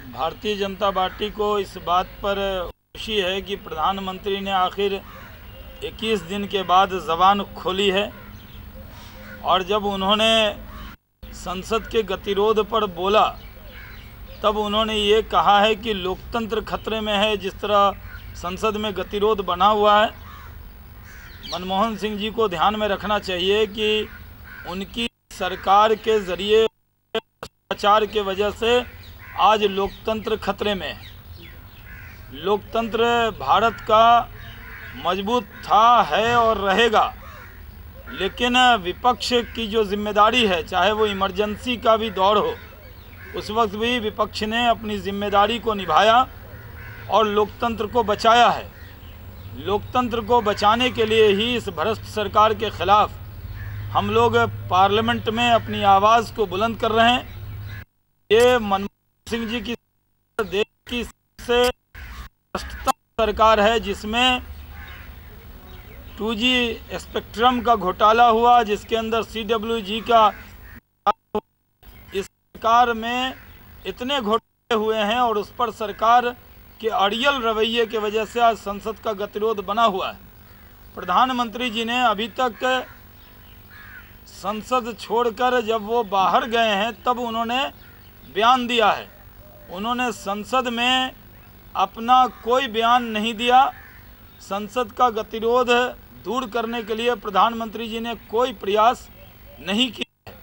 Bharatiya Janata party को इस बात पर खुशी है कि प्रधानमंत्री ने आखिर 21 दिन के बाद ज़बान खोली है और जब उन्होंने संसद के गतिरोध पर बोला तब उन्होंने ये कहा है कि लोकतंत्र खतरे में है। जिस तरह संसद में गतिरोध बना हुआ है, मनमोहन सिंह जी को ध्यान में रखना चाहिए कि उनकी सरकार के ज़रिए भ्रष्टाचार के वजह से आज लोकतंत्र खतरे में है। लोकतंत्र भारत का मजबूत था, है और रहेगा, लेकिन विपक्ष की जो जिम्मेदारी है, चाहे वो इमरजेंसी का भी दौर हो, उस वक्त भी विपक्ष ने अपनी जिम्मेदारी को निभाया और लोकतंत्र को बचाया है। लोकतंत्र को बचाने के लिए ही इस भ्रष्ट सरकार के खिलाफ हम लोग पार्लियामेंट में अपनी आवाज़ को बुलंद कर रहे हैं। ये मनमोहन सिंह जी की देश की सबसे भ्रष्ट सरकार है, जिसमें 2G स्पेक्ट्रम का घोटाला हुआ, जिसके अंदर CWG का, इस सरकार में इतने घोटाले हुए हैं और उस पर सरकार के अड़ियल रवैये की वजह से आज संसद का गतिरोध बना हुआ है। प्रधानमंत्री जी ने अभी तक संसद छोड़कर जब वो बाहर गए हैं तब उन्होंने बयान दिया है। उन्होंने संसद में अपना कोई बयान नहीं दिया। संसद का गतिरोध दूर करने के लिए प्रधानमंत्री जी ने कोई प्रयास नहीं किया है।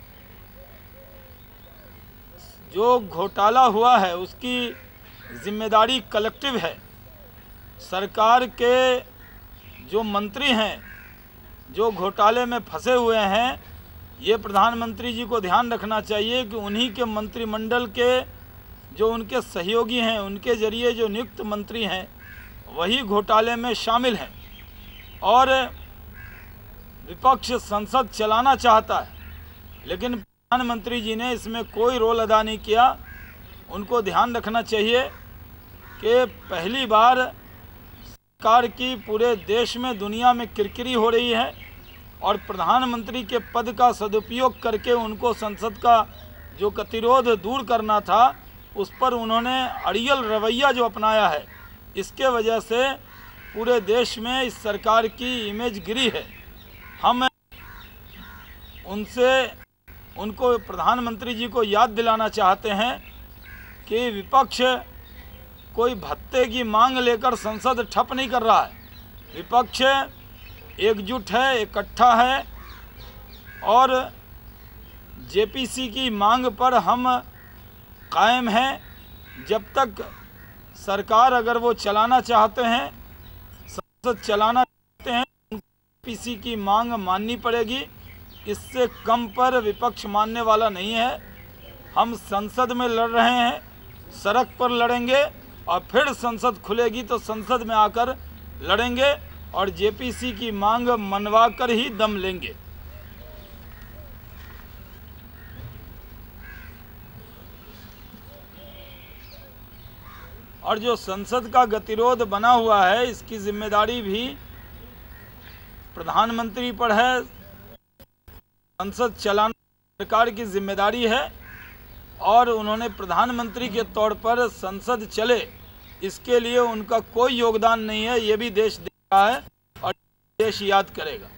जो घोटाला हुआ है उसकी जिम्मेदारी कलेक्टिव है। सरकार के जो मंत्री हैं जो घोटाले में फंसे हुए हैं, ये प्रधानमंत्री जी को ध्यान रखना चाहिए कि उन्हीं के मंत्रिमंडल के जो उनके सहयोगी हैं, उनके जरिए जो नियुक्त मंत्री हैं, वही घोटाले में शामिल हैं। और विपक्ष संसद चलाना चाहता है, लेकिन प्रधानमंत्री जी ने इसमें कोई रोल अदा नहीं किया। उनको ध्यान रखना चाहिए कि पहली बार सरकार की पूरे देश में, दुनिया में किरकिरी हो रही है और प्रधानमंत्री के पद का सदुपयोग करके उनको संसद का जो गतिरोध दूर करना था, उस पर उन्होंने अड़ियल रवैया जो अपनाया है, इसके वजह से पूरे देश में इस सरकार की इमेज गिरी है। हम उनको प्रधानमंत्री जी को याद दिलाना चाहते हैं कि विपक्ष कोई भत्ते की मांग लेकर संसद ठप नहीं कर रहा है। विपक्ष एकजुट है, इकट्ठा है और JPC की मांग पर हम कायम हैं। जब तक सरकार अगर वो चलाना चाहते हैं, संसद चलाना चाहते हैं, JPC की मांग माननी पड़ेगी। इससे कम पर विपक्ष मानने वाला नहीं है। हम संसद में लड़ रहे हैं, सड़क पर लड़ेंगे और फिर संसद खुलेगी तो संसद में आकर लड़ेंगे और JPC की मांग मनवा कर ही दम लेंगे। और जो संसद का गतिरोध बना हुआ है, इसकी जिम्मेदारी भी प्रधानमंत्री पर है। संसद चलाना सरकार की जिम्मेदारी है और उन्होंने प्रधानमंत्री के तौर पर संसद चले, इसके लिए उनका कोई योगदान नहीं है। ये भी देश देख रहा है और देश याद करेगा।